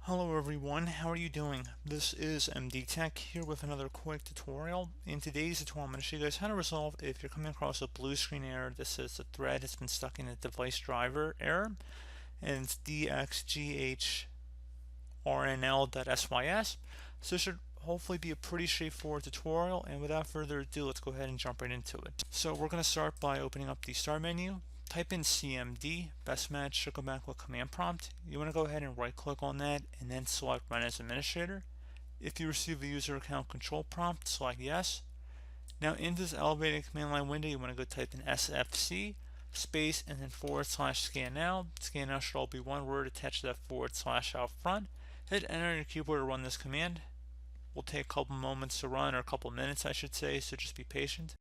Hello everyone, how are you doing? This is MD Tech here with another quick tutorial. In today's tutorial, I'm going to show you guys how to resolve if you're coming across a blue screen error that says the thread has been stuck in a device driver error, and it's dxghrnl.sys. So this should hopefully be a pretty straightforward tutorial, and without further ado, let's go ahead and jump right into it. So we're going to start by opening up the start menu. Type in CMD, best match should go back with command prompt. You want to go ahead and right click on that and then select run as administrator. If you receive a user account control prompt, select yes. Now in this elevated command line window, you want to go type in SFC space and then / scan now. Scan now should all be one word attached to that / out front. Hit enter on your keyboard to run this command. Will take a couple moments to run, or a couple minutes I should say, so just be patient.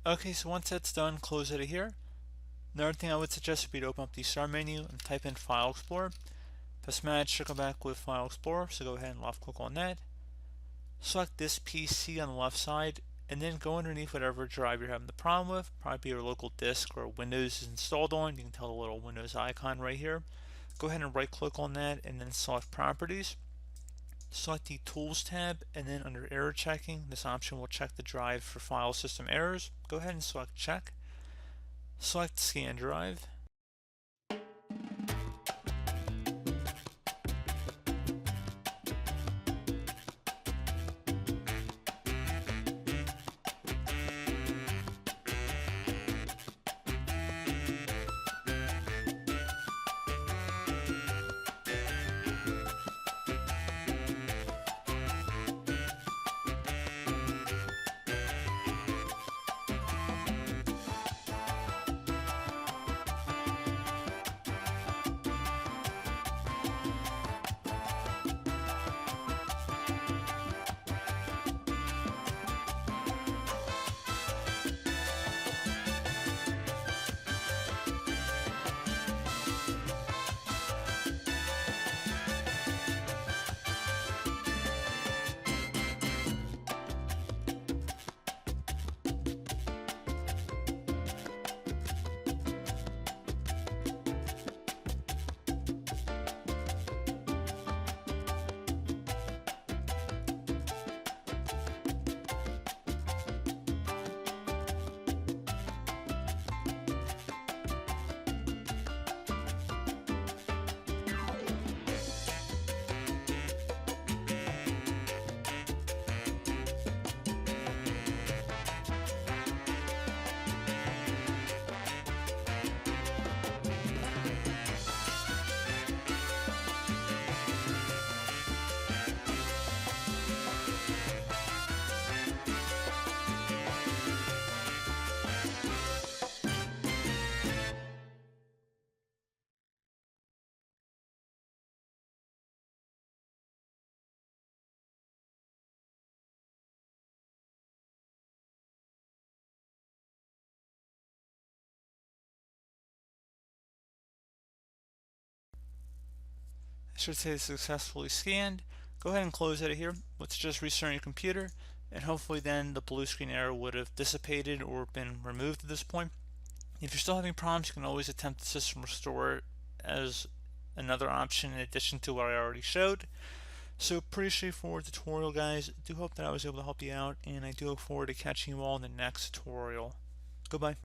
Okay, so once that's done, close out of here. Another thing I would suggest would be to open up the start menu and type in File Explorer. Best match should come back with File Explorer, so go ahead and left click on that. Select this PC on the left side, and then go underneath whatever drive you're having the problem with. Probably be your local disk or Windows is installed on. You can tell the little Windows icon right here. Go ahead and right click on that and then select Properties. Select the Tools tab, and then under Error Checking, this option will check the drive for file system errors. Go ahead and select Check. Select Scan Drive. should say successfully scanned. Go ahead and close out of here. Let's just restart your computer, and hopefully then the blue screen error would have dissipated or been removed at this point. If you're still having problems, you can always attempt the system restore as another option in addition to what I already showed. So pretty straightforward tutorial, guys. I do hope that I was able to help you out, and I do look forward to catching you all in the next tutorial. Goodbye.